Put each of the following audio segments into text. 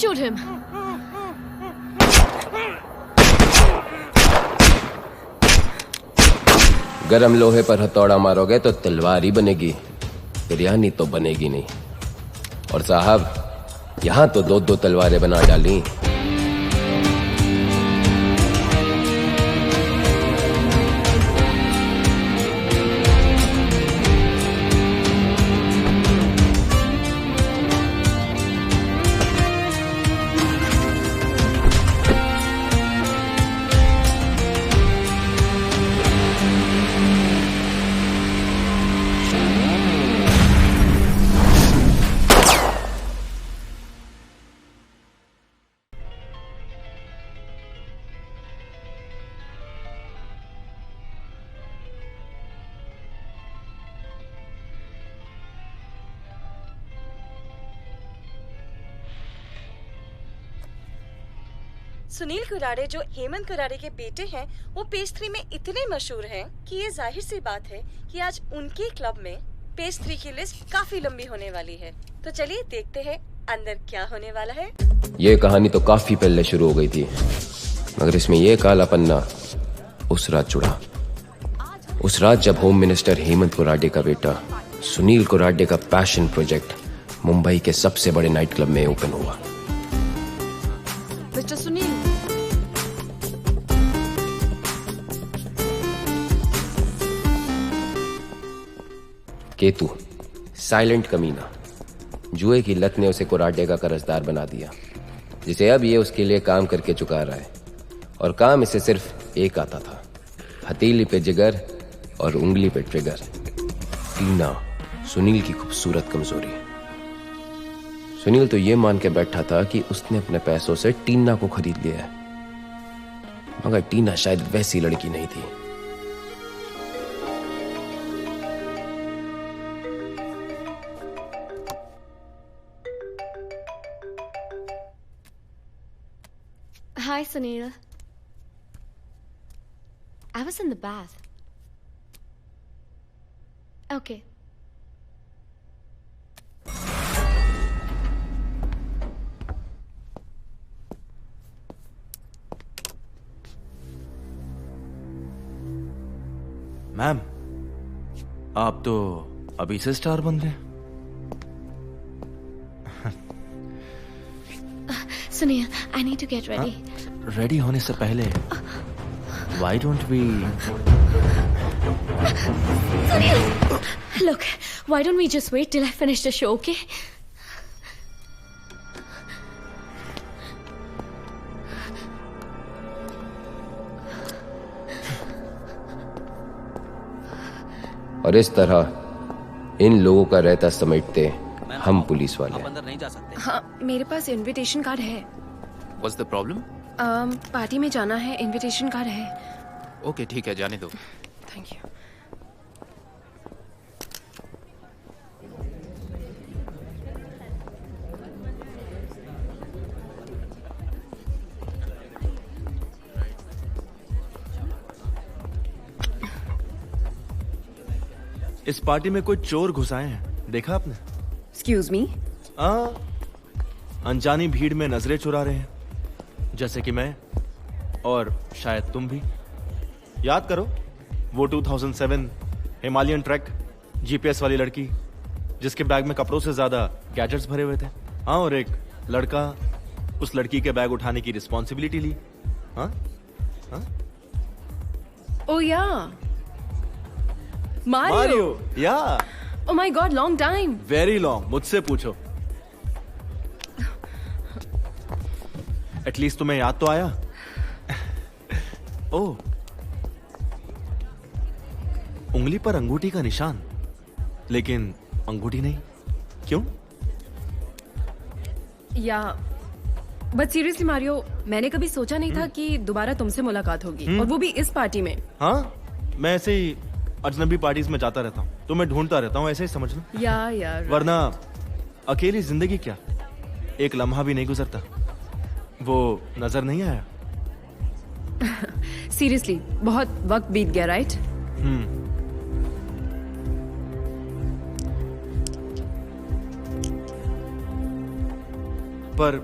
Shoot him. गरम लोहे पर हथौड़ा मारोगे तो तलवार ही बनेगी, बिरयानी तो बनेगी नहीं। और साहब, यहां तो दो दो तलवारें बना डाली। सुनील कुरारे जो हेमंत कुरारे के बेटे हैं, वो पेज 3 में इतने मशहूर हैं कि ये जाहिर सी बात है कि आज उनके क्लब में पेज 3 की लिस्ट काफी लंबी होने वाली है। तो चलिए देखते हैं अंदर क्या होने वाला है। ये कहानी तो काफी पहले शुरू हो गई थी, मगर इसमें ये काला पन्ना उस रात जुड़ा। उस रात जब होम मिनिस्टर हेमंत कुरारे का बेटा सुनील कुरारे का पैशन प्रोजेक्ट मुंबई के सबसे बड़े नाइट क्लब में ओपन हुआ। मिस्टर सुनील, केतु साइलेंट कमीना, जुए की लत ने उसे कुराडे का कर्जदार बना दिया, जिसे अब ये उसके लिए काम करके चुका रहा है। और काम इसे सिर्फ एक आता था, हथेली पे जिगर और उंगली पे ट्रिगर। टीना सुनील की खूबसूरत कमजोरी। सुनील तो ये मान के बैठा था कि उसने अपने पैसों से टीना को खरीद लिया है, मगर टीना शायद वैसी लड़की नहीं थी। hi Sunil. I was in the bath. Okay. Ma'am, आप तो अभी से स्टार बन गए। Sunil, I need to get ready. Ready होने से पहले Why don't we? Sunil! Look, why don't we just wait till I finish the show, okay? और इस तरह इन लोगों का रहता समेटते हम पुलिस वाले। अंदर नहीं जा सकते। हाँ, मेरे पास इनविटेशन कार्ड है। What's the problem? पार्टी में जाना है, इनविटेशन कार्ड है। ओके ठीक है, जाने दो। Thank you. इस पार्टी में कोई चोर घुसाए हैं, देखा आपने? Excuse me. अनजानी भीड़ में नजरें चुरा रहे हैं, जैसे कि मैं और शायद तुम भी। याद करो वो 2007 हिमालयन ट्रैक जीपीएस वाली लड़की, जिसके बैग में कपड़ों से ज्यादा गैजेट्स भरे हुए थे। हाँ, और एक लड़का उस लड़की के बैग उठाने की रिस्पॉन्सिबिलिटी ली। हाँ हाँ, ओ या मारियो। या oh my God, long time. Very long. मुझसे पूछो। एटलीस्ट तुम्हें याद तो आया। ओह, उंगली पर अंगूठी का निशान, लेकिन अंगूठी नहीं। क्यों? या बट सीरियसली मारियो, मैंने कभी सोचा नहीं था कि दोबारा तुमसे मुलाकात होगी, और वो भी इस पार्टी में। हाँ, मैं ऐसे ही अजनबी पार्टीज में जाता रहता हूँ, तो मैं ढूंढता रहता हूँ, ऐसे ही समझ लो। या यार, वरना अकेली जिंदगी क्या, एक लम्हा भी नहीं गुजरता। वो नजर नहीं आया? सीरियसली बहुत वक्त बीत गया, राइट? पर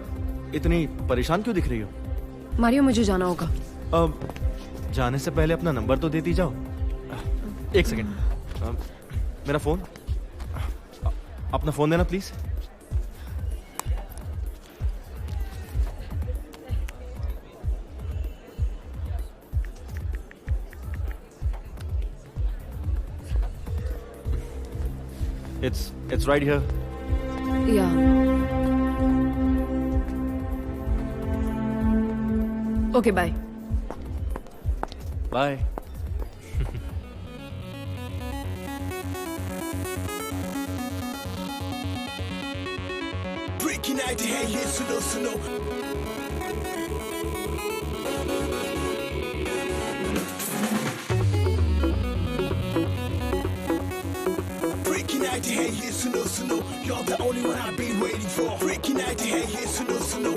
इतनी परेशान क्यों दिख रही हो? मारियो मुझे जाना होगा। अब जाने से पहले अपना नंबर तो देती जाओ। एक सेकंड, मेरा फोन, अपना फोन देना प्लीज। It's right here. या okay bye. Bye. Breaking out the head, yes, no. Breaking out the head, yes, no. You're the only one I've been waiting for. Breaking out the head, yes, no.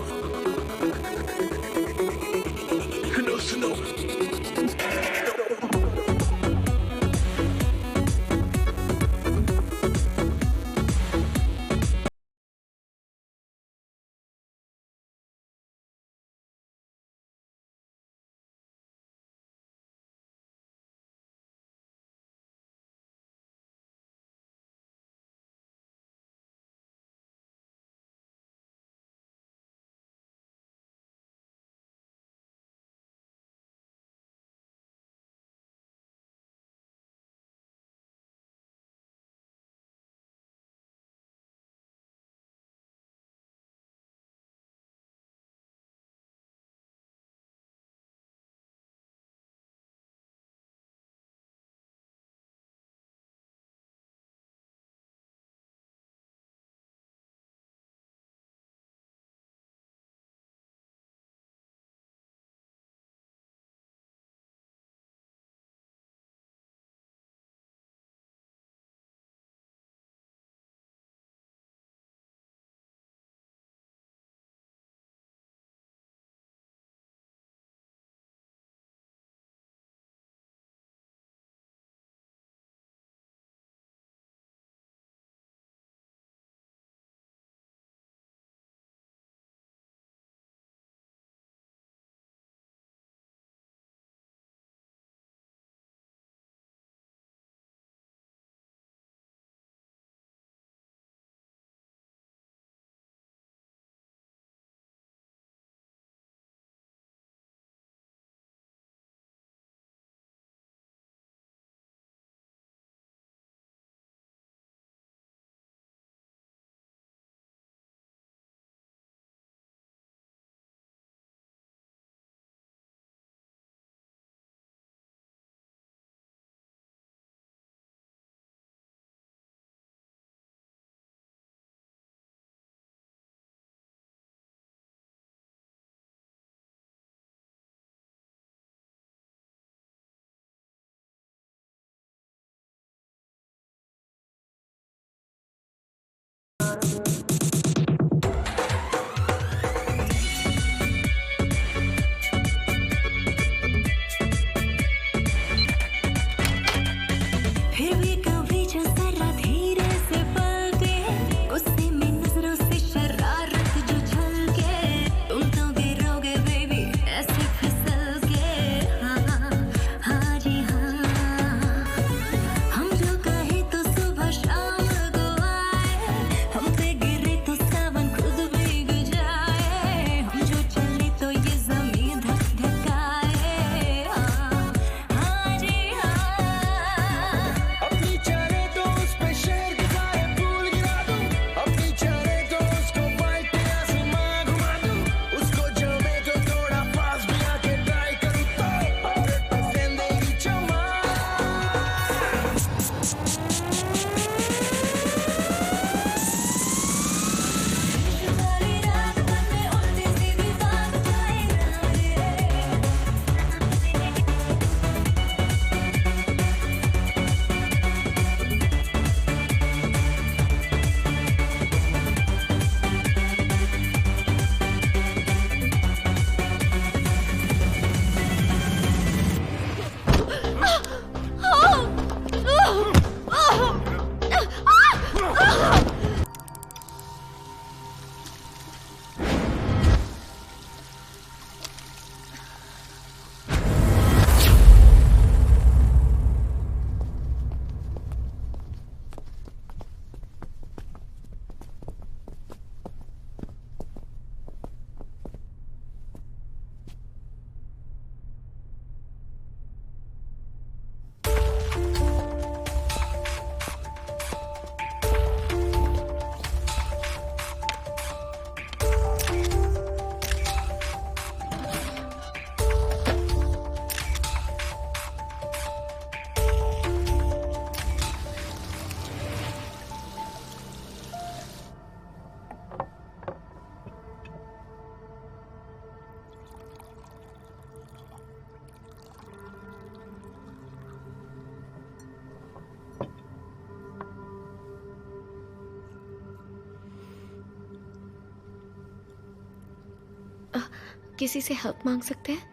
किसी से help मांग सकते हैं?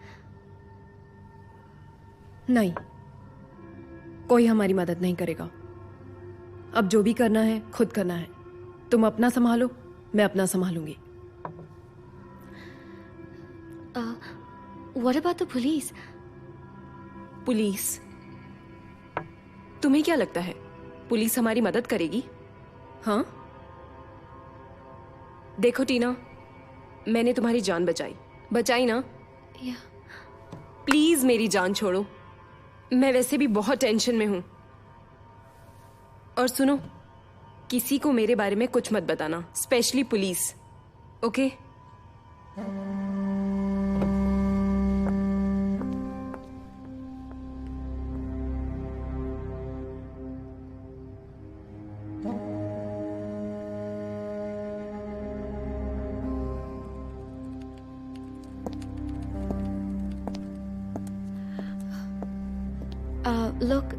नहीं, कोई हमारी मदद नहीं करेगा। अब जो भी करना है खुद करना है। तुम अपना संभालो, मैं अपना संभालूंगी। What about the police? Police? तुम्हें क्या लगता है पुलिस हमारी मदद करेगी? हाँ? देखो टीना, मैंने तुम्हारी जान बचाई ना? Yeah. प्लीज मेरी जान छोड़ो, मैं वैसे भी बहुत टेंशन में हूं। और सुनो, किसी को मेरे बारे में कुछ मत बताना, specially police, okay? Look.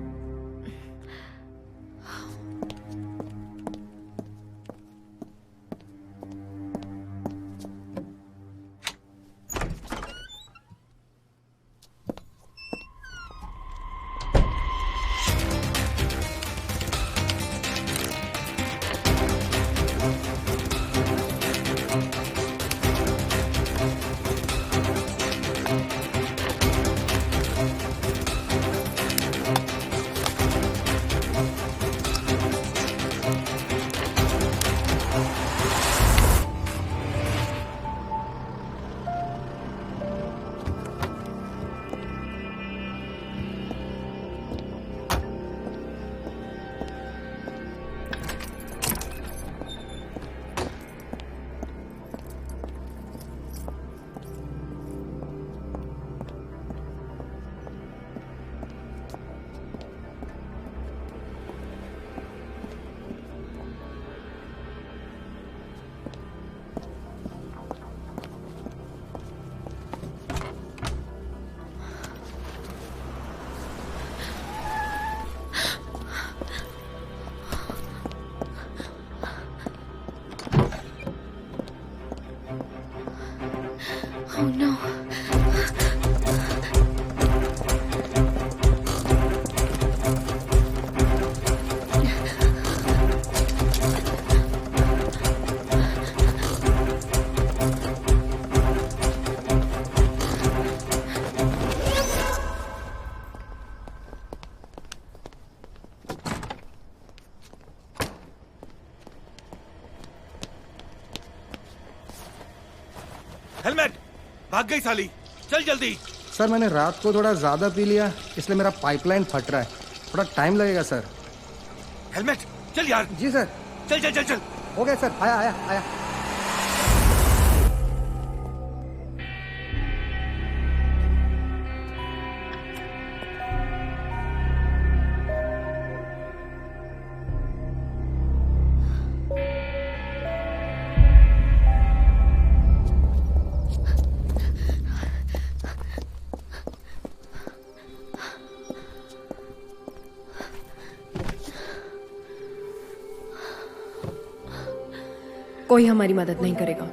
Oh no. Helmet! भाग गई साली, चल जल्दी। सर मैंने रात को थोड़ा ज्यादा पी लिया, इसलिए मेरा पाइपलाइन फट रहा है, थोड़ा टाइम लगेगा सर। हेलमेट, चल यार। जी सर। चल चल चल चल। हो गया सर, आया आया आया। कोई हमारी मदद नहीं करेगा।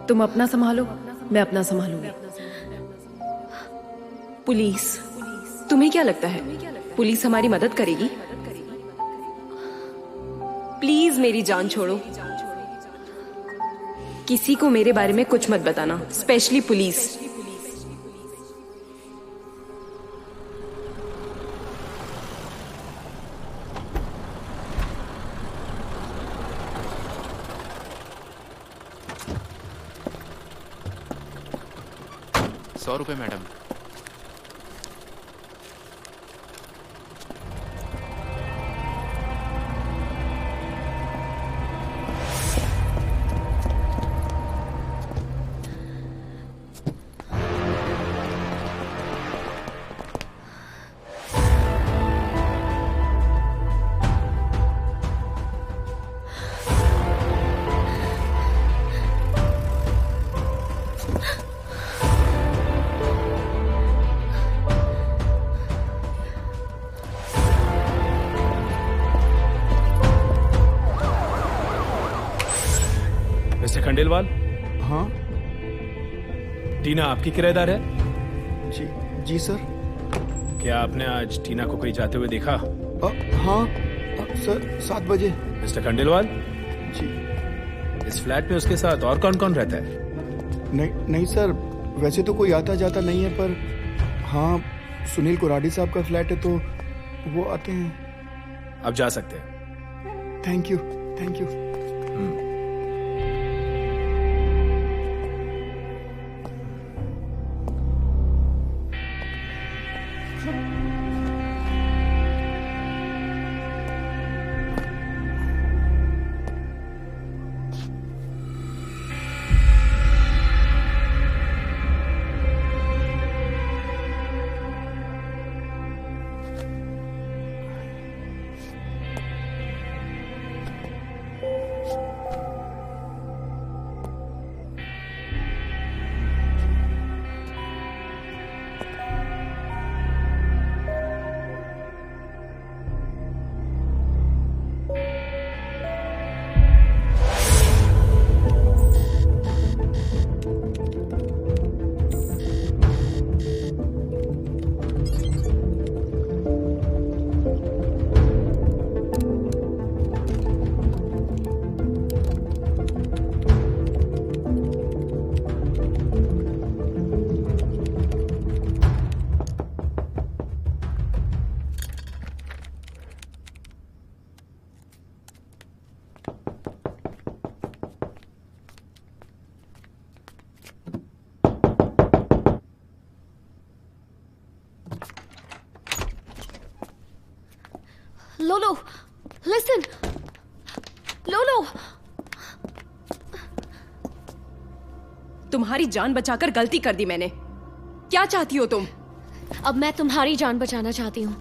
तुम अपना संभालो, मैं अपना संभालूंगी। पुलिस? तुम्हें क्या लगता है पुलिस हमारी मदद करेगी? प्लीज मेरी जान छोड़ो, किसी को मेरे बारे में कुछ मत बताना, specially police. ₹100 madam. Mister Khandelwal? हाँ टीना आपकी किराएदार है? जी जी सर। क्या आपने आज टीना को कहीं जाते हुए देखा? हाँ सर, 7 बजे। मिस्टर खंडेलवाल जी। इस फ्लैट में उसके साथ और कौन कौन रहता है? नहीं सर, वैसे तो कोई आता जाता नहीं है, पर हाँ सुनील कोराडी साहब का फ्लैट है तो वो आते हैं। अब जा सकते हैं। Thank you thank you. Lolo, listen. Lolo. तुम्हारी जान बचाकर गलती कर दी मैंने। क्या चाहती हो तुम? अब मैं तुम्हारी जान बचाना चाहती हूँ।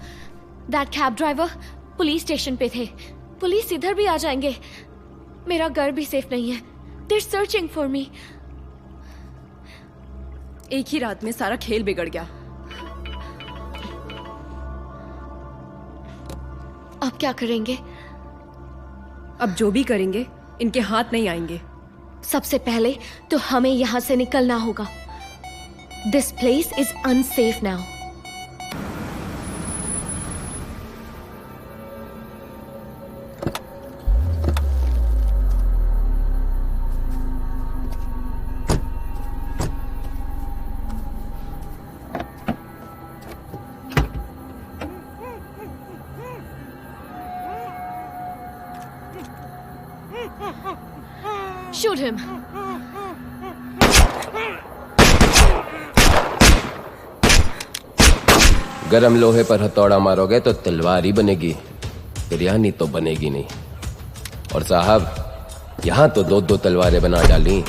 That cab driver police station पे थे। पुलिस इधर भी आ जाएंगे। मेरा घर भी सेफ नहीं है। They're searching for me. एक ही रात में सारा खेल बिगड़ गया। अब क्या करेंगे? अब जो भी करेंगे इनके हाथ नहीं आएंगे। सबसे पहले तो हमें यहां से निकलना होगा। This place is unsafe now. Shoot him. गरम लोहे पर हथौड़ा मारोगे तो तलवार ही बनेगी, बिरयानी तो बनेगी नहीं। और साहब, यहां तो 2-2 तलवारें बना डाली।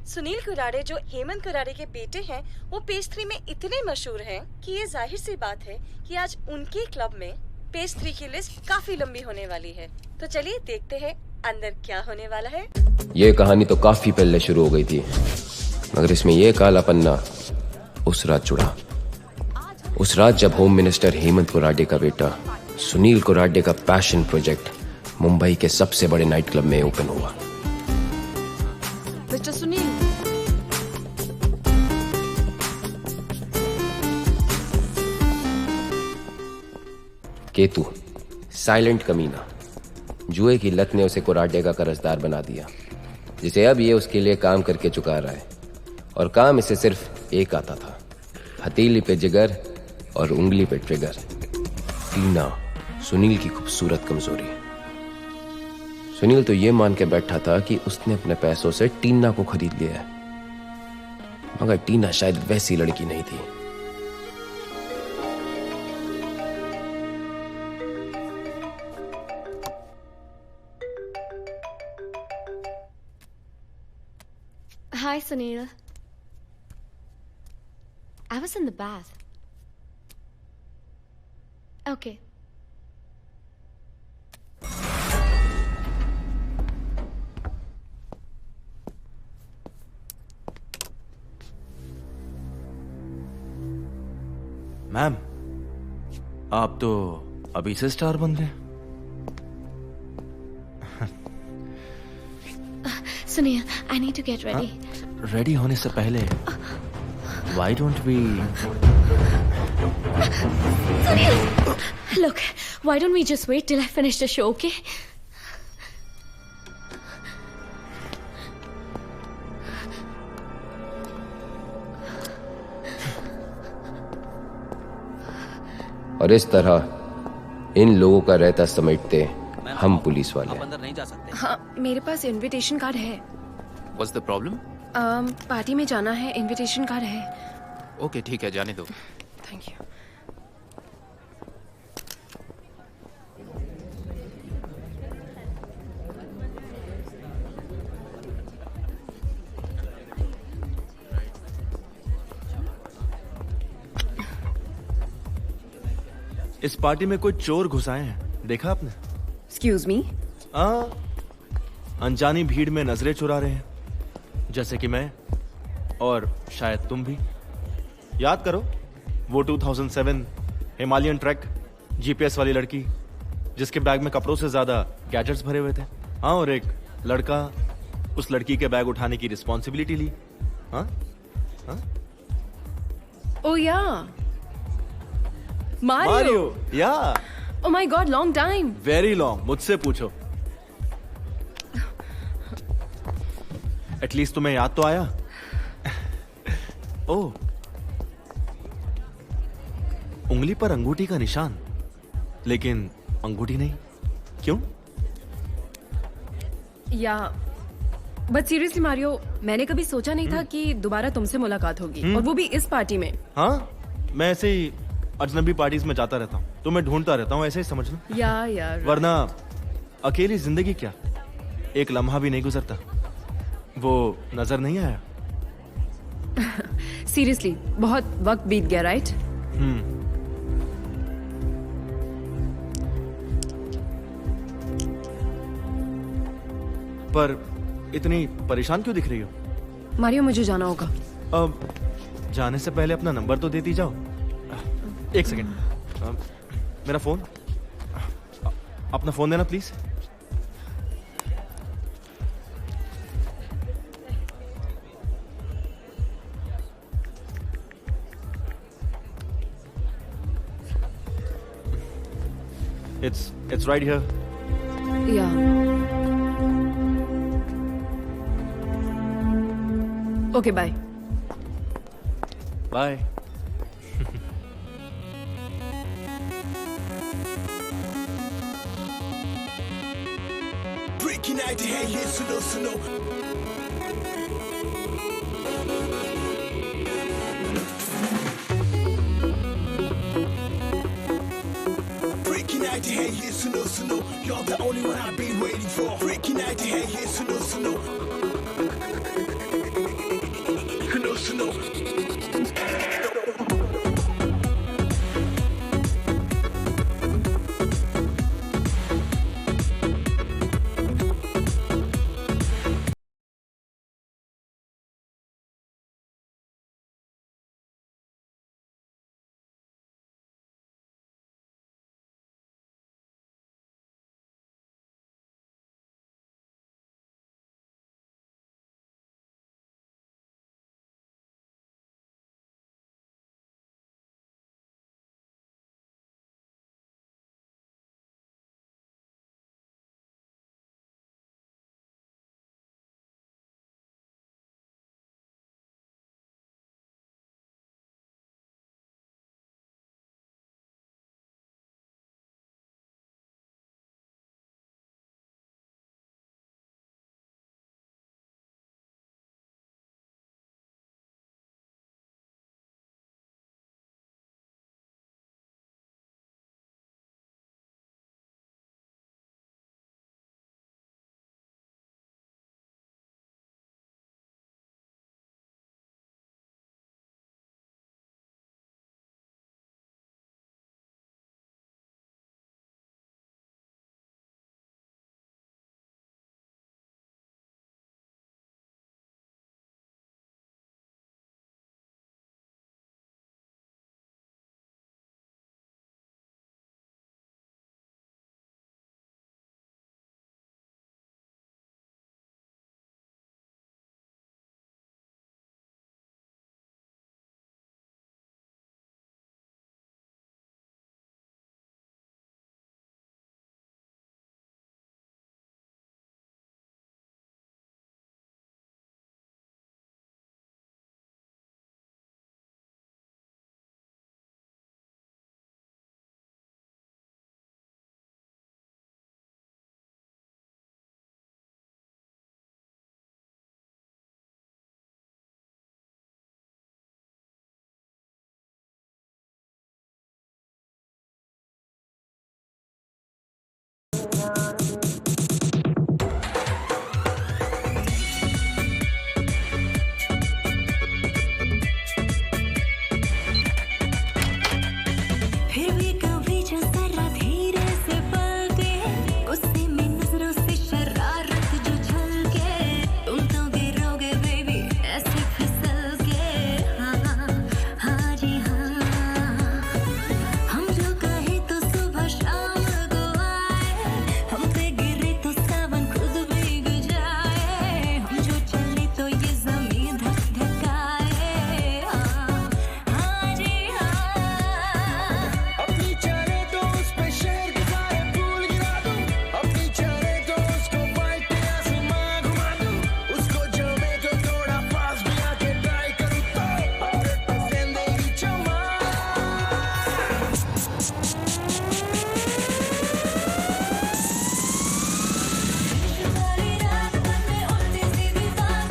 सुनील कुराडे जो हेमंत कुराडे के बेटे हैं, वो पेज 3 में इतने मशहूर हैं कि ये जाहिर सी बात है कि आज उनके क्लब में पेज 3 की लिस्ट काफी लंबी होने वाली है। तो चलिए देखते हैं अंदर क्या होने वाला है। ये कहानी तो काफी पहले शुरू हो गई थी, मगर इसमें ये काला पन्ना उस रात जुड़ा। उस रात जब होम मिनिस्टर हेमंत कुराडे का बेटा सुनील कुराडे का पैशन प्रोजेक्ट मुंबई के सबसे बड़े नाइट क्लब में ओपन हुआ। मिस्टर सुनील, केतु साइलेंट कमीना, जुए की लत ने उसे कुराडे का कर्जदार बना दिया, जिसे अब ये उसके लिए काम करके चुका रहा है। और काम इसे सिर्फ एक आता था, हथेली पे जिगर और उंगली पे ट्रिगर। टीना सुनील की खूबसूरत कमजोरी। सुनील तो ये मान के बैठा था कि उसने अपने पैसों से टीना को खरीद लिया है, मगर टीना शायद वैसी लड़की नहीं थी। Hi, Sunil. I was in the bath. Okay. Ma'am, आप तो अभी से स्टार बन गए। Sunil, I need to get ready. Ready होने से पहले why don't we? Sunil! Look, why don't we just wait till I finish the show, okay? और इस तरह इन लोगों का रहता समेटते हम पुलिस वाले। अंदर नहीं जा सकते। हाँ, मेरे पास इनविटेशन कार्ड है। What's the problem? पार्टी में जाना है, इनविटेशन कार्ड है। ओके ठीक है, जाने दो। Thank you. इस पार्टी में कोई चोर घुसाए हैं, देखा आपने? Excuse me. अनजानी भीड़ में नजरें चुरा रहे हैं, जैसे कि मैं और शायद तुम भी। याद करो वो 2007 हिमालयन ट्रैक जीपीएस वाली लड़की, जिसके बैग में कपड़ों से ज्यादा गैजेट्स भरे हुए थे। हाँ, और एक लड़का उस लड़की के बैग उठाने की रिस्पॉन्सिबिलिटी ली। हाँ हाँ, ओ या मारियो। या oh my God, long time. Very long, मुझसे पूछो। एटलीस्ट तुम्हें याद तो आया। ओह, उंगली पर अंगूठी का निशान, लेकिन अंगूठी नहीं, क्यों? या बट सीरियसली मारियो, मैंने कभी सोचा नहीं था कि दोबारा तुमसे मुलाकात होगी, और वो भी इस पार्टी में। हाँ, मैं ऐसे ही अजनबी पार्टीज में जाता रहता हूँ, तो मैं ढूंढता रहता हूँ, ऐसे ही समझ लो। या वरना अकेली जिंदगी क्या, एक लम्हा भी नहीं गुजरता। वो नजर नहीं आया? सीरियसली बहुत वक्त बीत गया, राइट? पर इतनी परेशान क्यों दिख रही हो? मारियो, मुझे जाना होगा। अब जाने से पहले अपना नंबर तो देती जाओ। एक सेकेंड, मेरा फोन, अपना फोन देना प्लीज। It's right here. या okay, bye. Bye. Breaking out the head, yes, no. Breaking out the head, yes, no. You're the only one I've been waiting for. Breaking out the head, yes, no. No. फिर भी कभी जो जरा धीरे से पलटे, गुस्से में नजरों से शरारत जो झलके, तुम तो गिरोगे बेबी ऐसे फिसल के। हाँ हाँ जी हाँ, हम जो कहे तो सुबह शाम को आए, हम पे गिरे तो सावन खुद भीग जाए, हम जो चले तो ये जमीन धक धकाए। हाँ जी हाँ, अपनी चाहे तो उस पे शहर के सारे फूल गिरा दूं, अपनी चाहे तो उसको बाइक पे आसमां घुमा दूं, उसको जमे तो थोड़ा पास भी आके ट्राई करूं तो जिंदगी चमा। सारी रात मन में उल्टी सीधी बात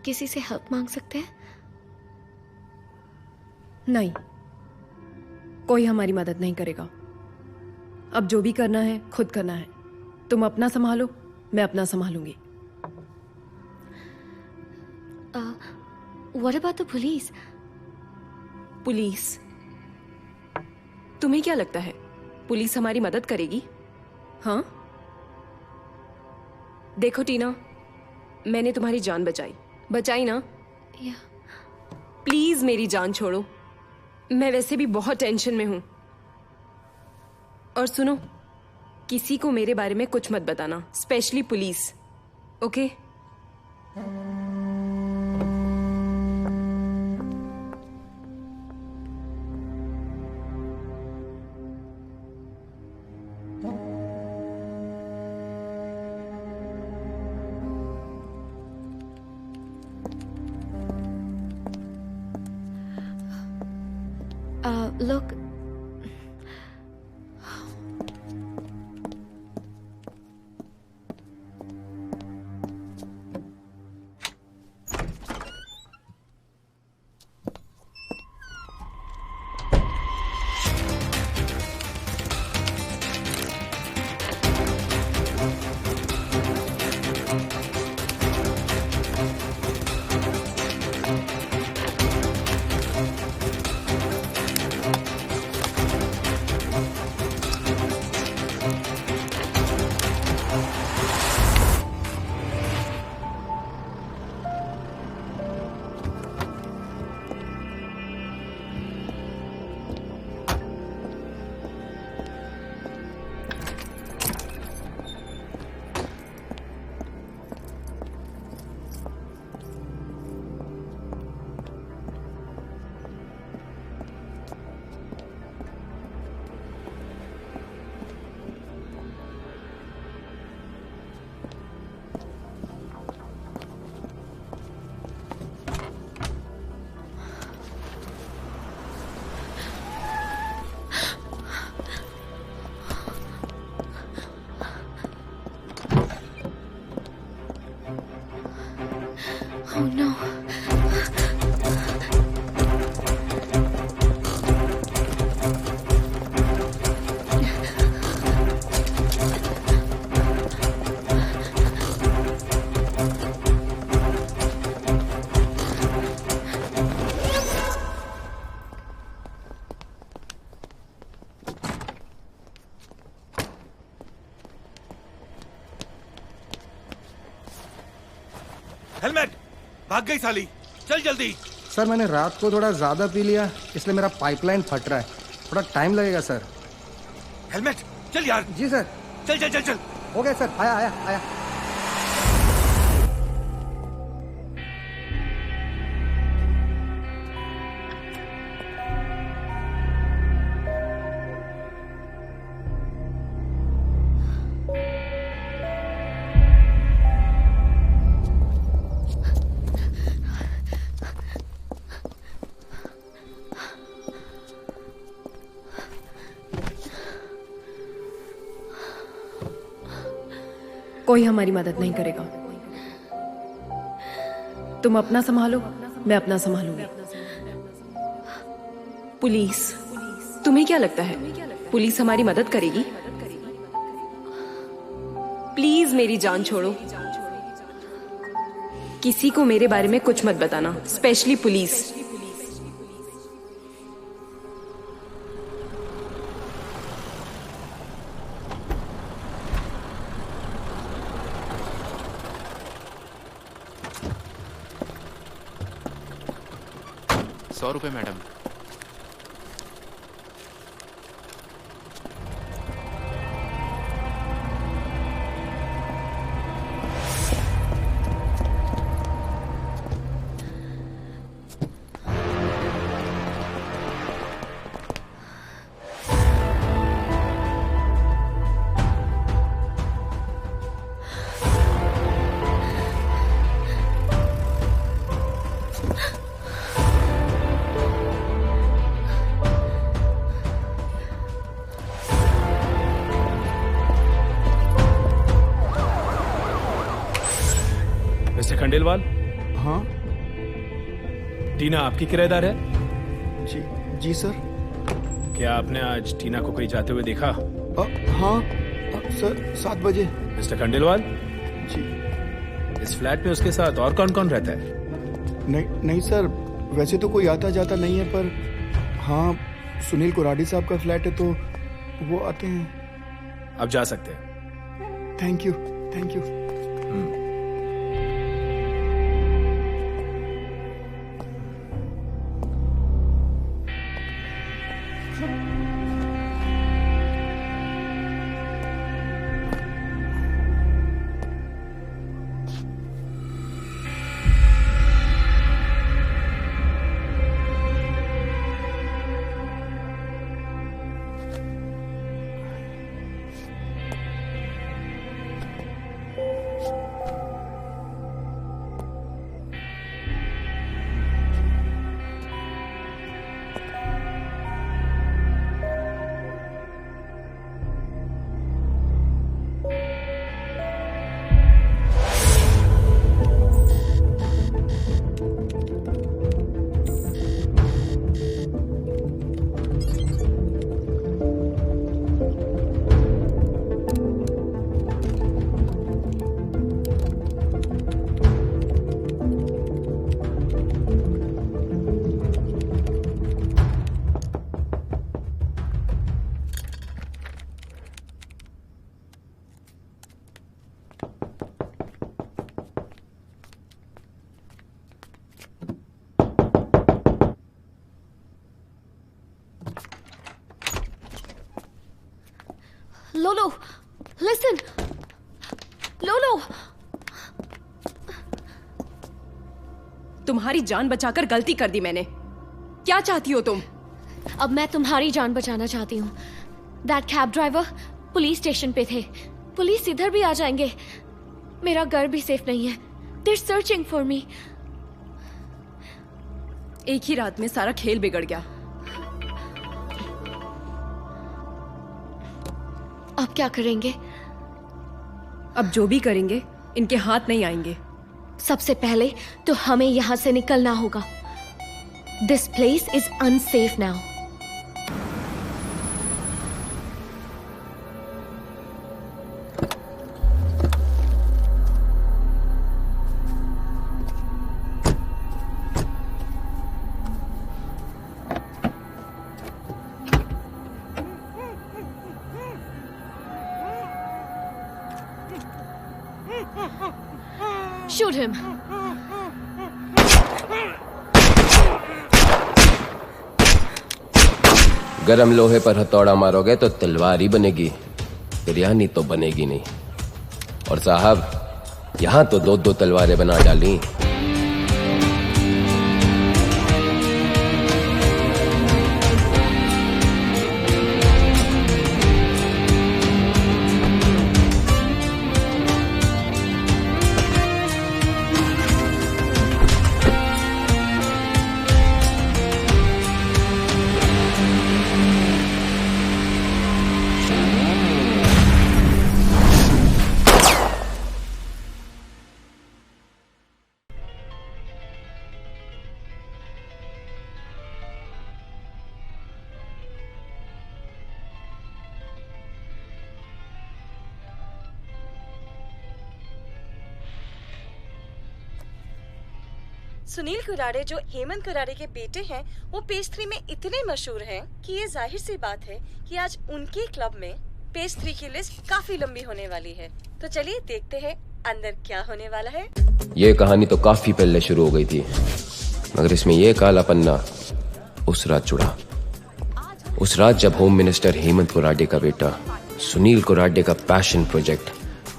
किसी से हेल्प मांग सकते हैं? नहीं, कोई हमारी मदद नहीं करेगा। अब जो भी करना है खुद करना है। तुम अपना संभालो, मैं अपना संभालूंगी। What about the police? Police? तुम्हें क्या लगता है पुलिस हमारी मदद करेगी? हाँ? देखो टीना, मैंने तुम्हारी जान बचाई ना? प्लीज मेरी जान छोड़ो। मैं वैसे भी बहुत टेंशन में हूं। और सुनो, किसी को मेरे बारे में कुछ मत बताना, specially police, okay? Look, Oh no. Helmet! भाग गई साली। चल जल्दी। सर मैंने रात को थोड़ा ज़्यादा पी लिया, इसलिए मेरा पाइपलाइन फट रहा है। थोड़ा टाइम लगेगा सर। हेलमेट! चल यार। जी सर। चल चल चल चल। हो गया सर, आया आया आया। कोई हमारी मदद नहीं करेगा। तुम अपना संभालो, मैं अपना संभालूंगी। पुलिस, तुम्हें क्या लगता है पुलिस हमारी मदद करेगी? प्लीज मेरी जान छोड़ो। किसी को मेरे बारे में कुछ मत बताना, specially police. ₹100 madam. Mister Khandelwal, हाँ टीना आपकी किराएदार है? जी जी सर। क्या आपने आज टीना को कहीं जाते हुए देखा? हाँ सर, 7 बजे। मिस्टर खंडेलवाल जी। इस फ्लैट में उसके साथ और कौन कौन रहता है? नहीं सर, वैसे तो कोई आता जाता नहीं है, पर हाँ सुनील कोराडी साहब का फ्लैट है तो वो आते हैं। अब जा सकते हैं। Thank you thank you. Lolo, listen. Lolo. तुम्हारी जान बचाकर गलती कर दी मैंने। क्या चाहती हो तुम? अब मैं तुम्हारी जान बचाना चाहती हूँ। That cab driver police station पे थे। पुलिस इधर भी आ जाएंगे। मेरा घर भी सेफ नहीं है। They're searching for me. एक ही रात में सारा खेल बिगड़ गया। अब क्या करेंगे? अब जो भी करेंगे इनके हाथ नहीं आएंगे। सबसे पहले तो हमें यहाँ से निकलना होगा। This place is unsafe now. Shoot him. गरम लोहे पर हथौड़ा मारोगे तो तलवार ही बनेगी, बिरयानी तो बनेगी नहीं। और साहब, यहां तो दो दो तलवारें बना डाली। सुनील कुरारे जो हेमंत कुरारे के बेटे हैं, वो पेज 3 में इतने मशहूर हैं कि ये जाहिर सी बात है कि आज उनके क्लब में पेज 3 की लिस्ट काफी लंबी होने वाली है। तो चलिए देखते हैं अंदर क्या होने वाला है। ये कहानी तो काफी पहले शुरू हो गई थी, मगर इसमें ये काला पन्ना उस रात जुड़ा। उस रात जब होम मिनिस्टर हेमंत कुरारे का बेटा सुनील कुरारे का पैशन प्रोजेक्ट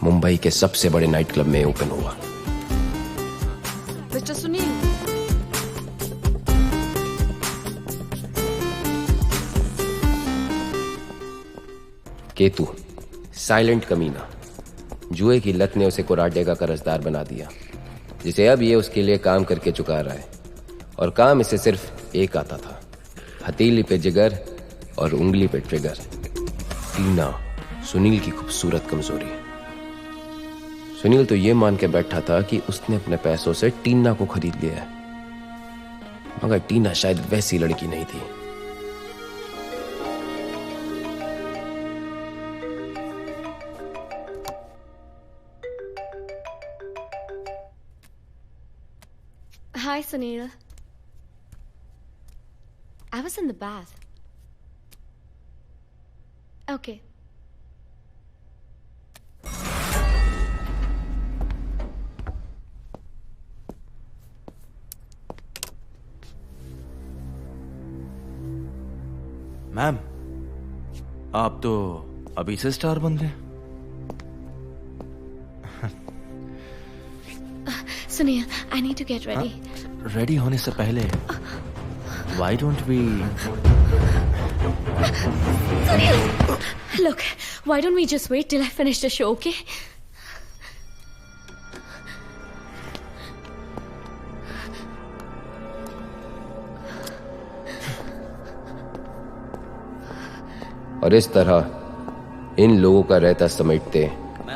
मुंबई के सबसे बड़े नाइट क्लब में ओपन हुआ। मिस्टर सुनील, केतु साइलेंट कमीना, जुए की लत ने उसे कुरारे का कर्जदार बना दिया, जिसे अब ये उसके लिए काम करके चुका रहा है। और काम इसे सिर्फ एक आता था, हथेली पे जिगर और उंगली पे ट्रिगर। टीना सुनील की खूबसूरत कमजोरी। सुनील तो ये मान के बैठा था कि उसने अपने पैसों से टीना को खरीद लिया है, मगर टीना शायद वैसी लड़की नहीं थी। Hi, Sunil. I was in the bath. Okay. Ma'am, आप तो अभी से स्टार बन गए। Sunil, I need to get ready. Ready होने से पहले why don't we Sunil! Look, why don't we just wait till I finish the show, okay? और इस तरह इन लोगों का रहता समेटते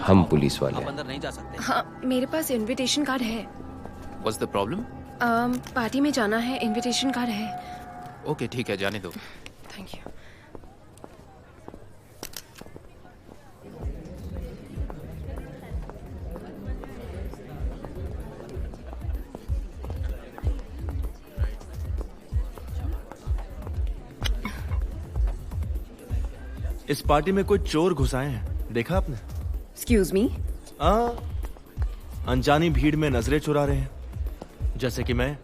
हम पुलिस वाले। अंदर नहीं जा सकते। हाँ, मेरे पास इनविटेशन कार्ड है। What's the problem? पार्टी में जाना है, इनविटेशन कार्ड है। ओके ठीक है, जाने दो। Thank you. इस पार्टी में कोई चोर घुसाए हैं, देखा आपने? Excuse me. अनजानी भीड़ में नजरें चुरा रहे हैं, जैसे कि मैं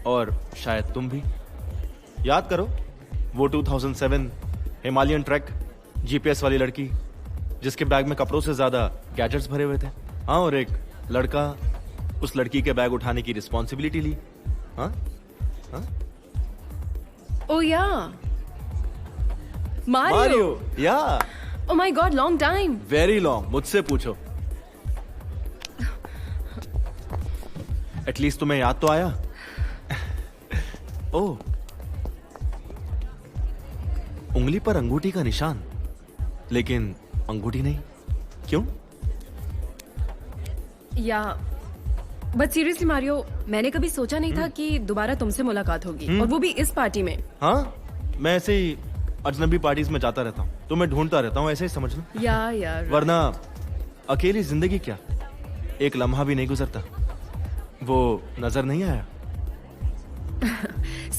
और शायद तुम भी। याद करो वो 2007 हिमालयन ट्रैक जीपीएस वाली लड़की, जिसके बैग में कपड़ों से ज्यादा गैजेट्स भरे हुए थे। हाँ, और एक लड़का उस लड़की के बैग उठाने की रिस्पॉन्सिबिलिटी ली। हाँ हाँ, ओ या मारियो। या oh my God, long time. Very long, मुझसे पूछो। एटलीस्ट तुम्हें याद तो आया। ओह, उंगली पर अंगूठी का निशान, लेकिन अंगूठी नहीं, क्यों? या बट सीरियसली मारियो, मैंने कभी सोचा नहीं था कि दोबारा तुमसे मुलाकात होगी, और वो भी इस पार्टी में। हाँ, मैं ऐसे ही अजनबी पार्टीज में जाता रहता हूँ, तो मैं ढूंढता रहता हूँ, ऐसे ही समझ लो। यार वरना अकेली जिंदगी क्या, एक लम्हा भी नहीं गुजरता। वो नजर नहीं आया?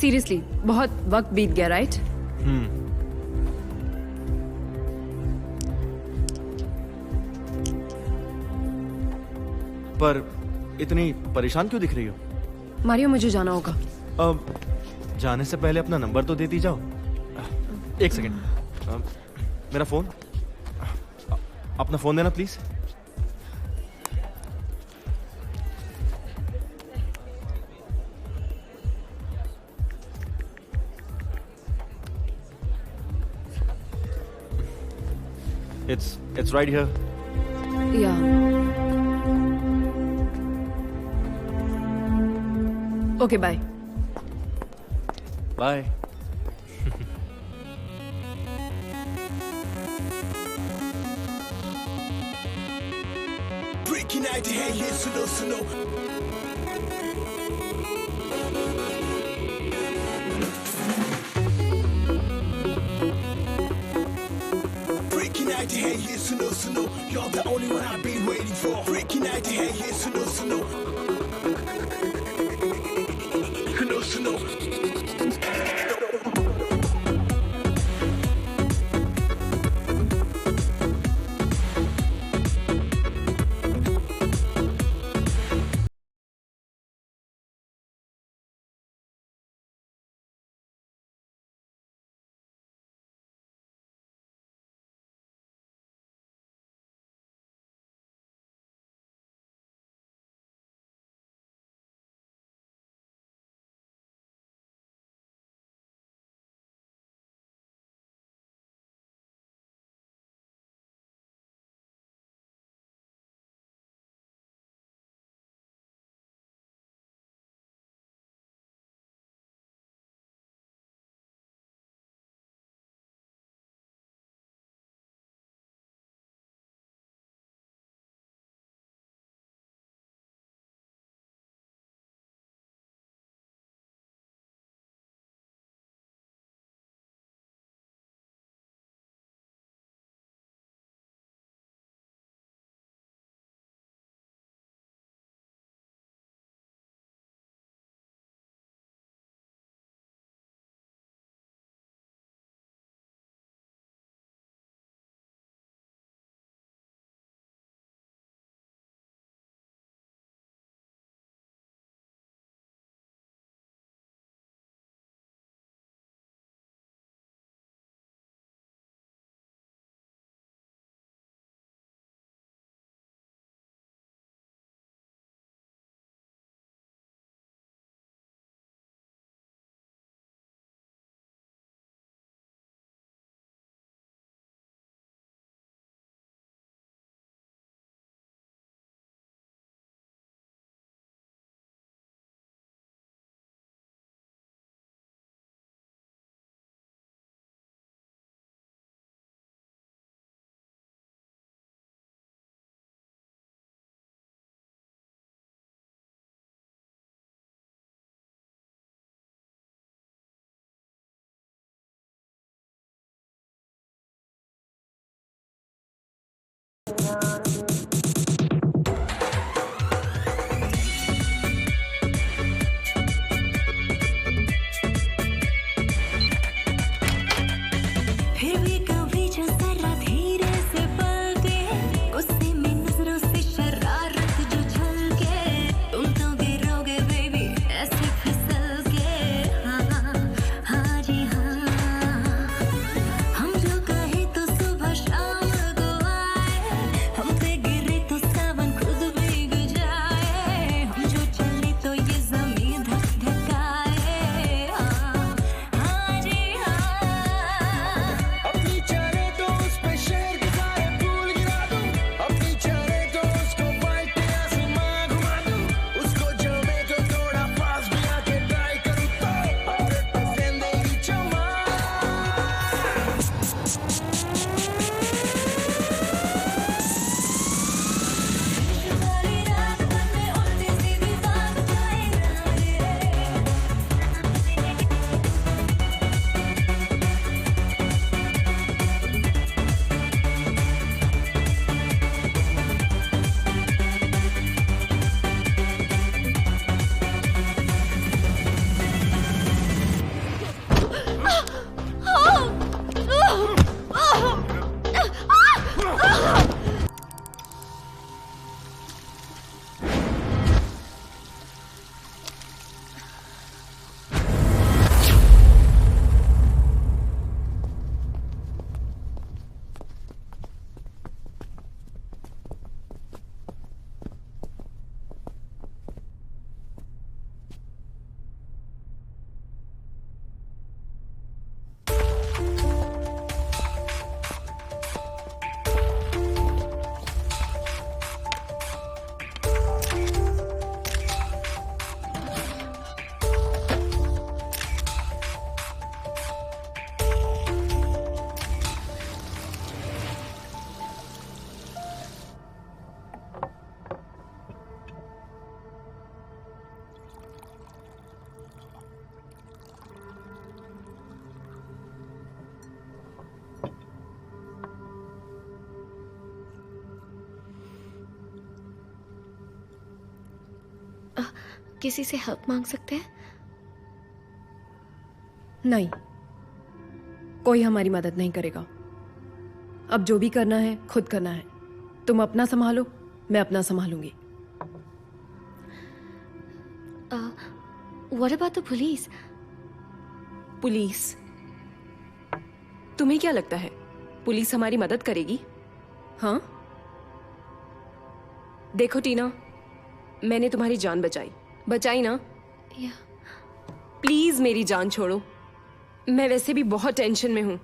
सीरियसली बहुत वक्त बीत गया, राइट? पर इतनी परेशान क्यों दिख रही हो? मारियो, मुझे जाना होगा। अब जाने से पहले अपना नंबर तो देती जाओ। एक सेकंड, मेरा फोन, अपना फोन देना please. It's right here. Yeah. Okay, bye. Bye. Breaking out the head, yes, no. Breaking out the head, yes, no. You're the only one I've been waiting for. Breaking out the head, yes, no. किसी से help मांग सकते हैं? नहीं, कोई हमारी मदद नहीं करेगा। अब जो भी करना है खुद करना है। तुम अपना संभालो, मैं अपना संभालूंगी। What about the police? Police? तुम्हें क्या लगता है पुलिस हमारी मदद करेगी? हाँ? देखो टीना, मैंने तुम्हारी जान बचाई ना? प्लीज मेरी जान छोड़ो। मैं वैसे भी बहुत टेंशन में हूं।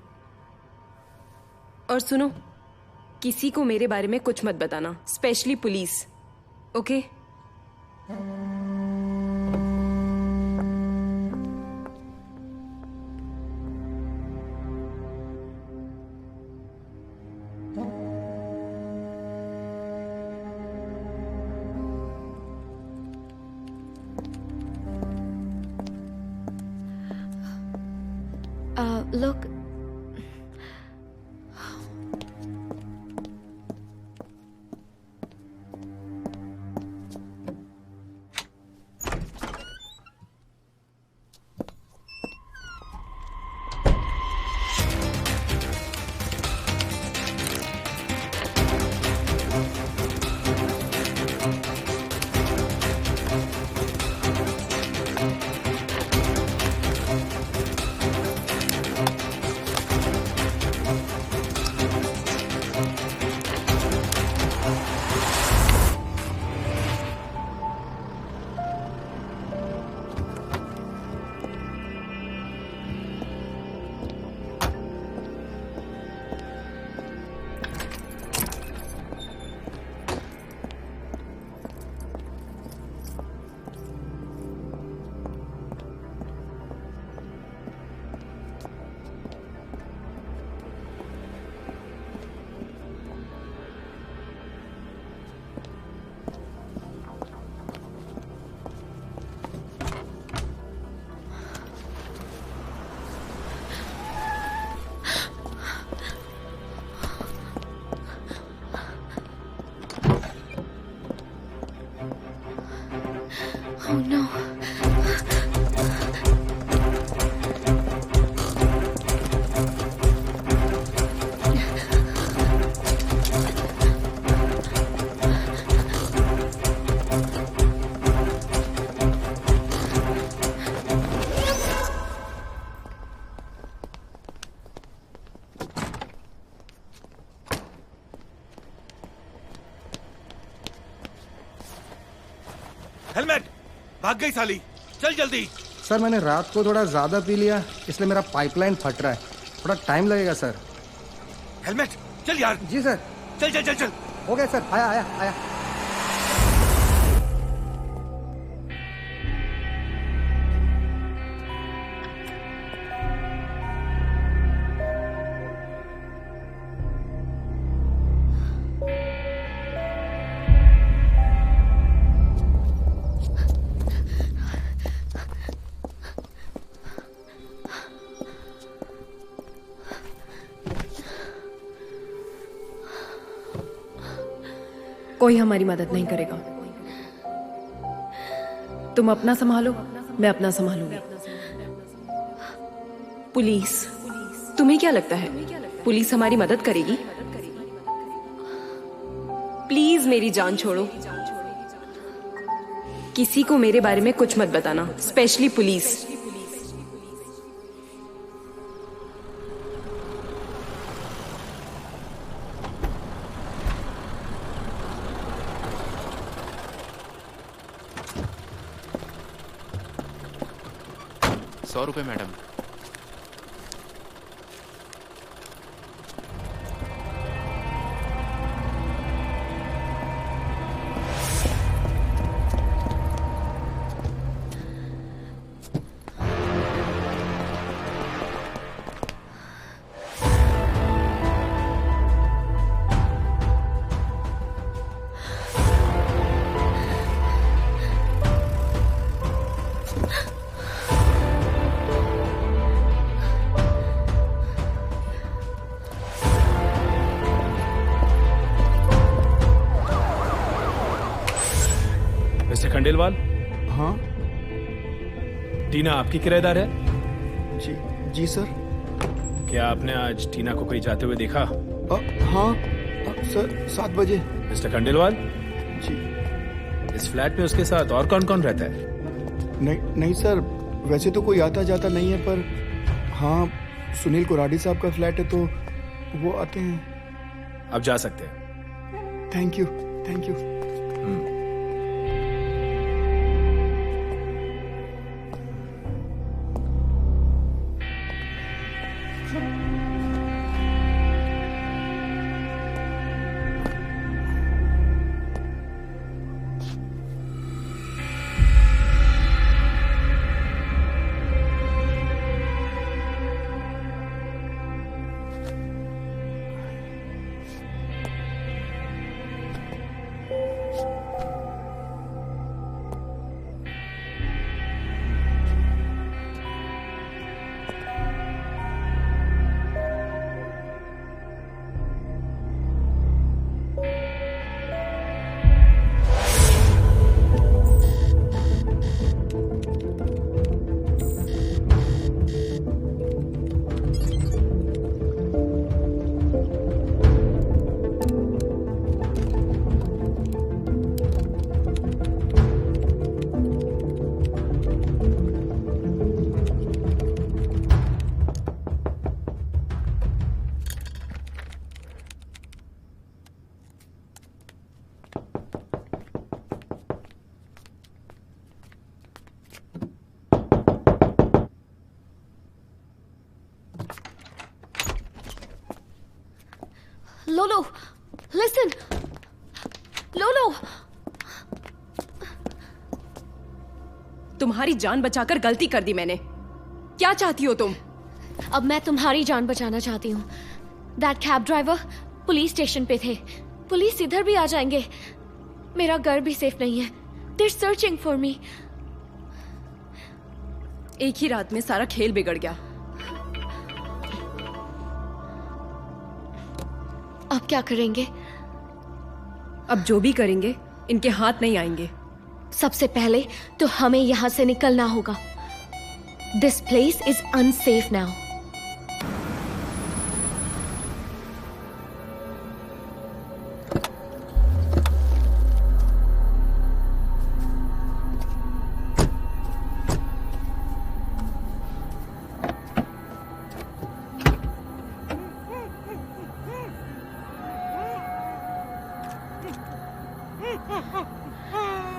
और सुनो, किसी को मेरे बारे में कुछ मत बताना, specially police, okay? Look, oh no. Helmet! भाग गई साली। चल जल्दी। सर मैंने रात को थोड़ा ज्यादा पी लिया, इसलिए मेरा पाइपलाइन फट रहा है। थोड़ा टाइम लगेगा सर। हेलमेट! चल यार। जी सर। चल चल चल चल। हो गया सर, आया आया आया। कोई हमारी मदद नहीं करेगा। तुम अपना संभालो, मैं अपना संभालूंगी। पुलिस? तुम्हें क्या लगता है पुलिस हमारी मदद करेगी? प्लीज मेरी जान छोड़ो। किसी को मेरे बारे में कुछ मत बताना, specially police. ₹100 madam. Mister Khandelwal, हाँ टीना आपकी किराएदार है? जी जी सर। क्या आपने आज टीना को कहीं जाते हुए देखा? हाँ सर 7 बजे। मिस्टर खंडेलवाल जी। इस फ्लैट में उसके साथ और कौन कौन रहता है? नहीं सर, वैसे तो कोई आता जाता नहीं है, पर हाँ सुनील कोराडी साहब का फ्लैट है तो वो आते हैं। अब जा सकते हैं। Thank you. लोलो, listen! लोलो! तुम्हारी जान बचाकर गलती कर दी मैंने। क्या चाहती हो तुम? अब मैं तुम्हारी जान बचाना चाहती हूँ। That cab driver police station पे थे। पुलिस इधर भी आ जाएंगे। मेरा घर भी सेफ नहीं है। They're searching for me. एक ही रात में सारा खेल बिगड़ गया। अब क्या करेंगे? अब जो भी करेंगे इनके हाथ नहीं आएंगे। सबसे पहले तो हमें यहां से निकलना होगा। This place is unsafe now.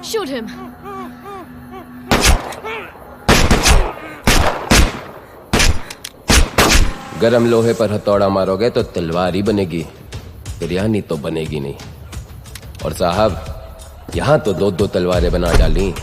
Shoot him. गरम लोहे पर हथौड़ा मारोगे तो तलवार ही बनेगी, बिरयानी तो बनेगी नहीं। और साहब यहां तो 2-2 तलवारें बना डाली।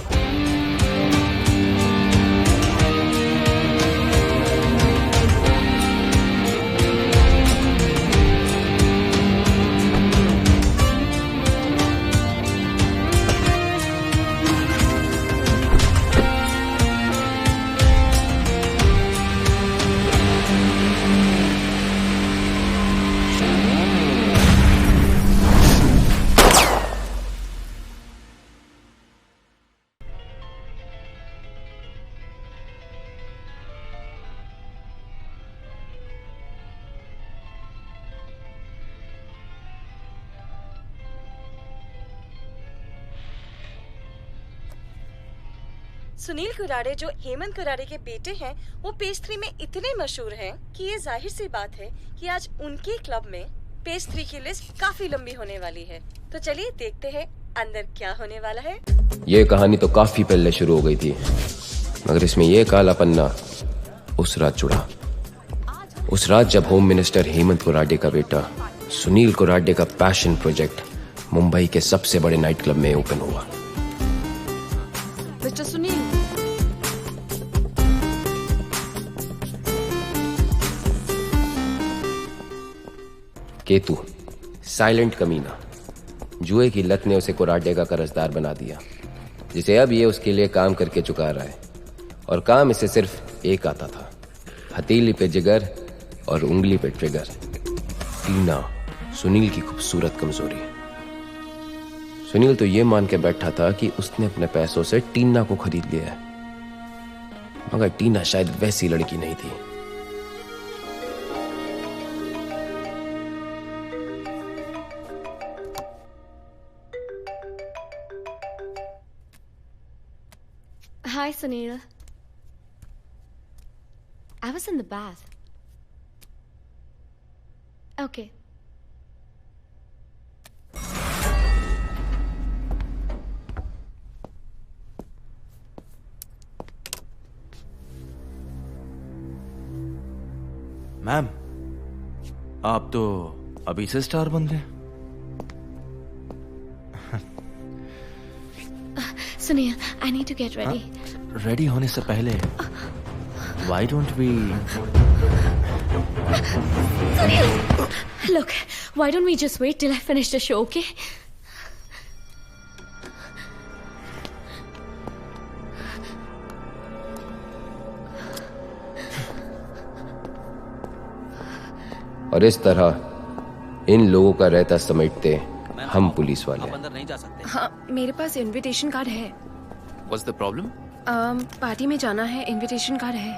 सुनील कुराडे जो हेमंत कुराडे के बेटे हैं, वो पेज 3 में इतने मशहूर हैं कि ये जाहिर सी बात है कि आज उनके क्लब में पेज 3 की लिस्ट काफी लंबी होने वाली है। तो चलिए देखते हैं अंदर क्या होने वाला है। ये कहानी तो काफी पहले शुरू हो गई थी, मगर इसमें ये काला पन्ना उस रात जुड़ा। उस रात जब होम मिनिस्टर हेमंत कुराडे का बेटा सुनील कुराडे का पैशन प्रोजेक्ट मुंबई के सबसे बड़े नाइट क्लब में ओपन हुआ। मिस्टर सुनील, केतु साइलेंट कमीना, जुए की लत ने उसे कुराडे का कर्जदार बना दिया, जिसे अब ये उसके लिए काम करके चुका रहा है। और काम इसे सिर्फ एक आता था, हथेली पे जिगर और उंगली पे ट्रिगर। टीना सुनील की खूबसूरत कमजोरी। सुनील तो ये मान के बैठा था कि उसने अपने पैसों से टीना को खरीद लिया है, मगर टीना शायद वैसी लड़की नहीं थी। Hi, Sunil. I was in the bath. Okay. Ma'am, आप तो अभी से स्टार बन गए। Sunil, I need to get ready. Ready होने से पहले Why don't we? Sunil! Look, why don't we just wait till I finish the show, okay? और इस तरह इन लोगों का रहता समेटते हम पुलिस वाले। अंदर नहीं जा सकते। हाँ, मेरे पास इनविटेशन कार्ड है। What's the problem? पार्टी में जाना है, इनविटेशन कार्ड है।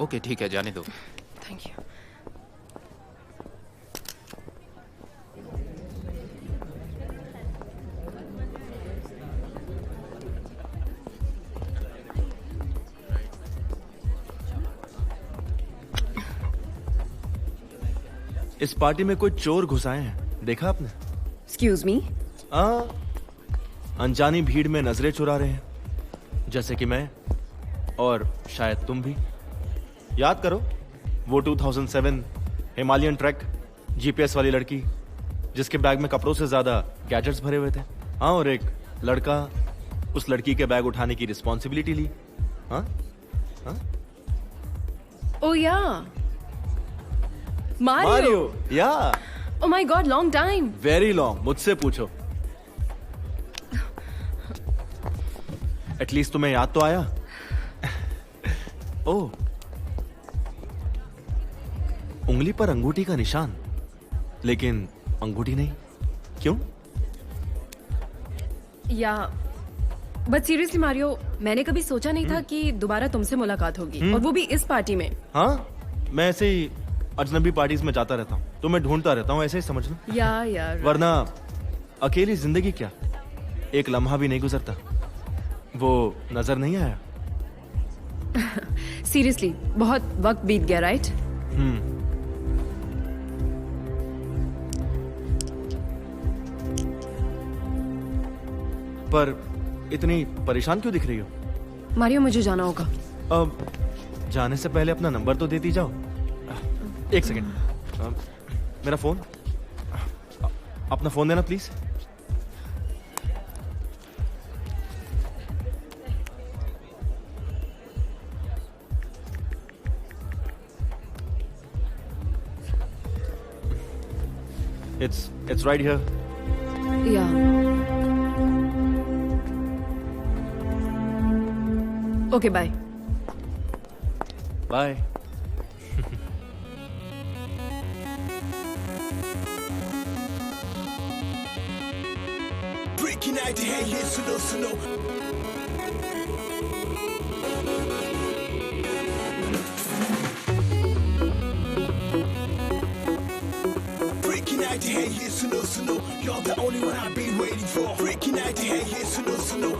ओके ठीक है, जाने दो। Thank you. इस पार्टी में कोई चोर घुसाए हैं, देखा आपने? Excuse me. अनजानी भीड़ में नजरें चुरा रहे हैं, जैसे कि मैं और शायद तुम भी। याद करो वो 2007 हिमालयन ट्रैक जीपीएस वाली लड़की, जिसके बैग में कपड़ों से ज्यादा गैजेट्स भरे हुए थे। हाँ, और एक लड़का उस लड़की के बैग उठाने की रिस्पॉन्सिबिलिटी ली। हाँ हाँ, ओ या मारियो। या oh my God, long time. Very long, मुझसे पूछो। एटलीस्ट तुम्हें याद तो आया। ओह, उंगली पर अंगूठी का निशान, लेकिन अंगूठी नहीं, क्यों? या बट सीरियसली मारियो, मैंने कभी सोचा नहीं था कि दोबारा तुमसे मुलाकात होगी, और वो भी इस पार्टी में। हाँ, मैं ऐसे ही अजनबी पार्टीज में जाता रहता हूँ, तो मैं ढूंढता रहता हूँ, ऐसे ही समझ लो। यार वरना अकेली जिंदगी क्या, एक लम्हा भी नहीं गुजरता। वो नजर नहीं आया? सीरियसली बहुत वक्त बीत गया, राइट? पर इतनी परेशान क्यों दिख रही हो? मारियो, मुझे जाना होगा। अब जाने से पहले अपना नंबर तो देती जाओ। एक सेकेंड, मेरा फोन, अपना फोन देना please. It's right here. Yeah. Okay, bye. Bye. Breaking out the head, yes, no. Breaking out the head, yes, no. You're the only one I've been waiting for. Breaking out the head, yes, no.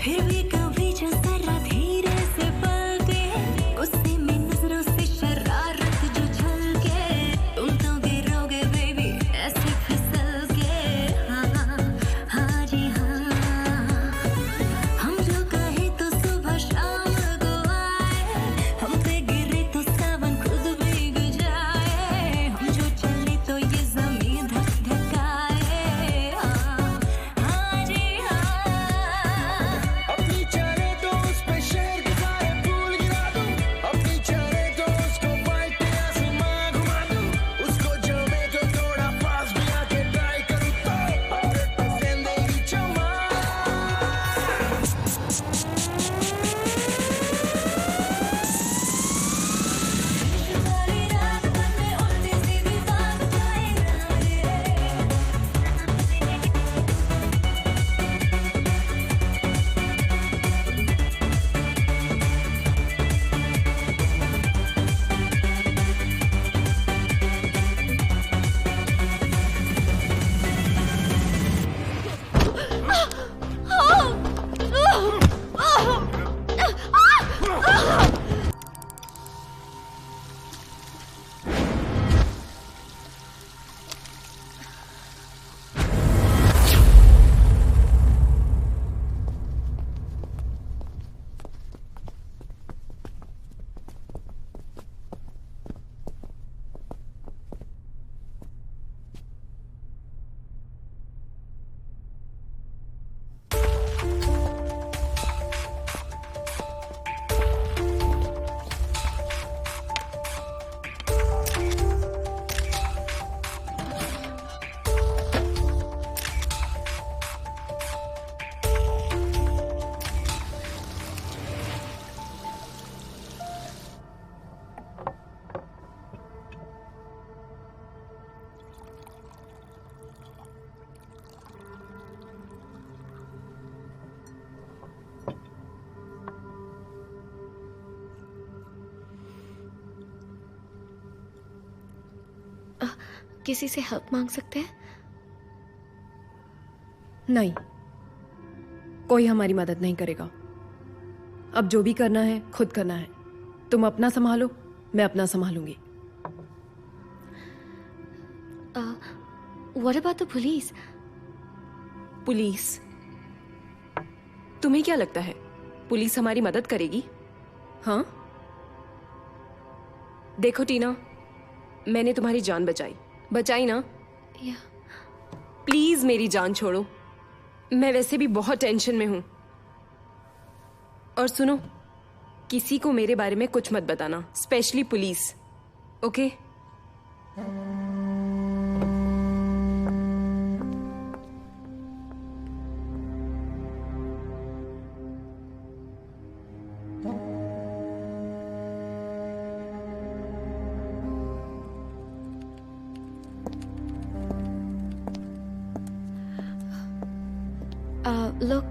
फिर भी कभी जो जरा धीरे से पलटे, गुस्से में नजरों से शरारत जो झलके, तुम तो गिरोगे बेबी ऐसे फिसल के। हाँ हाँ जी हाँ, हम जो कहे तो सुबह शाम को आए, हम पे गिरे तो सावन खुद भीग जाए, हम जो चले तो ये जमीन धक धकाए। हाँ जी हाँ, अपनी चाहे तो उस पे शहर के सारे फूल गिरा दूं, अपनी चाहे तो उसको वाइट पे आसमां घुमा दूं, उसको जमे तो थोड़ा पास भी आके ट्राई करूं तो 100% देगी चमक। वाली रात मन में उल्टी सीधी बात जाए ना रे। किसी से हेल्प मांग सकते हैं? नहीं, कोई हमारी मदद नहीं करेगा। अब जो भी करना है खुद करना है। तुम अपना संभालो, मैं अपना संभालूंगी। What about the police? Police? तुम्हें क्या लगता है पुलिस हमारी मदद करेगी? हाँ? देखो टीना, मैंने तुम्हारी जान बचाई ना? प्लीज मेरी जान छोड़ो, मैं वैसे भी बहुत टेंशन में हूं। और सुनो, किसी को मेरे बारे में कुछ मत बताना, specially police, okay? Look,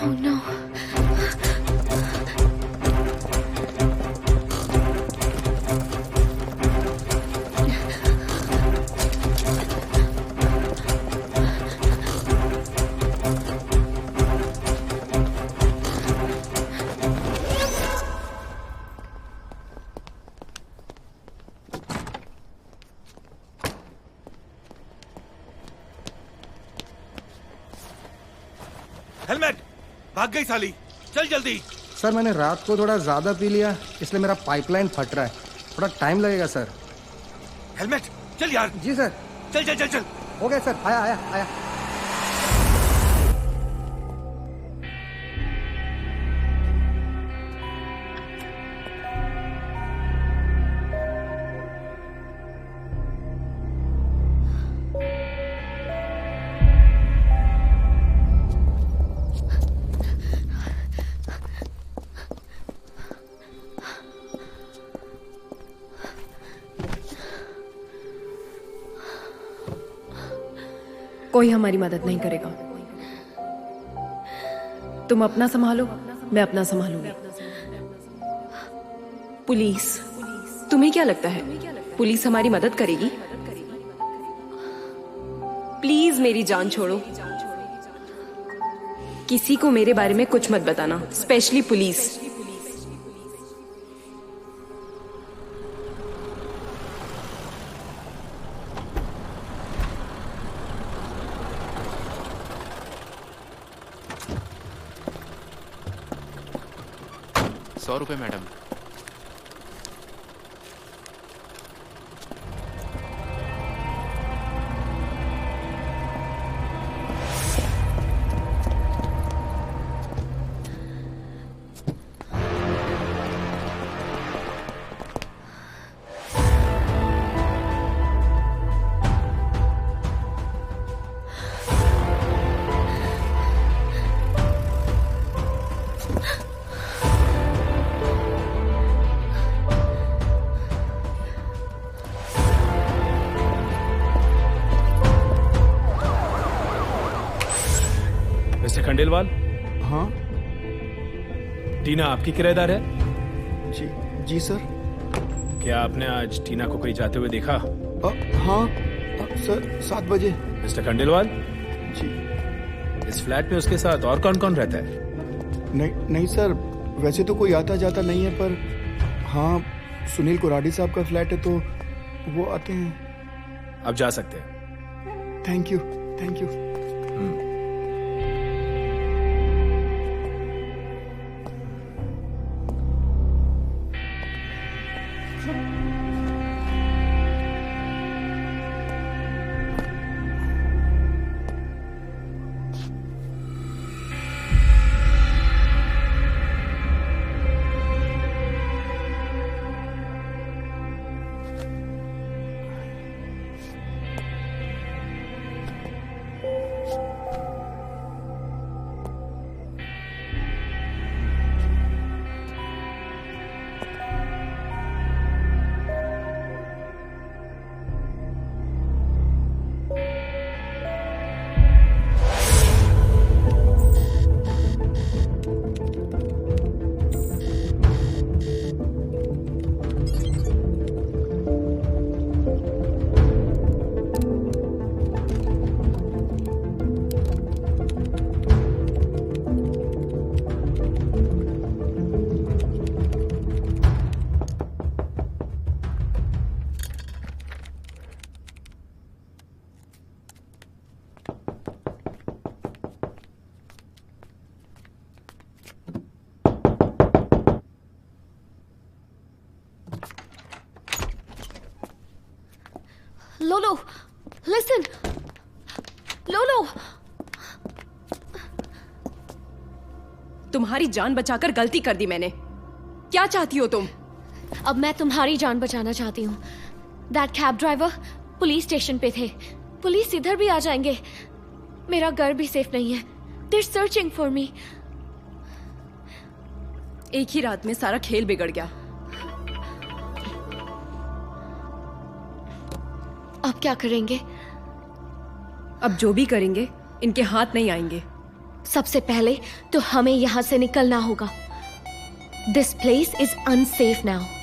Oh no. Helmet! भाग गई साली। चल जल्दी। सर मैंने रात को थोड़ा ज़्यादा पी लिया, इसलिए मेरा पाइपलाइन फट रहा है। थोड़ा टाइम लगेगा सर। हेलमेट! चल यार। जी सर। चल चल चल चल। हो गया सर, आया आया आया। कोई हमारी मदद नहीं करेगा। तुम अपना संभालो, मैं अपना संभालूंगी। पुलिस, तुम्हें क्या लगता है पुलिस हमारी मदद करेगी? प्लीज मेरी जान छोड़ो। किसी को मेरे बारे में कुछ मत बताना, specially police. ₹100 madam. Mister Khandelwal. हाँ टीना आपकी किराएदार है? जी जी सर। क्या आपने आज टीना को कहीं जाते हुए देखा? हाँ सर, 7 बजे। मिस्टर खंडेलवाल जी। इस फ्लैट में उसके साथ और कौन कौन रहता है? नहीं नहीं सर, वैसे तो कोई आता जाता नहीं है, पर हाँ सुनील कोराडी साहब का फ्लैट है तो वो आते हैं। अब जा सकते हैं। Thank you thank you. लोलो, listen. लोलो, तुम्हारी जान बचाकर गलती कर दी मैंने। क्या चाहती हो तुम? अब मैं तुम्हारी जान बचाना चाहती हूँ। That cab driver police station पे थे। पुलिस इधर भी आ जाएंगे। मेरा घर भी सेफ नहीं है। They're searching for me. एक ही रात में सारा खेल बिगड़ गया। अब क्या करेंगे? अब जो भी करेंगे इनके हाथ नहीं आएंगे। सबसे पहले तो हमें यहाँ से निकलना होगा। This place is unsafe now.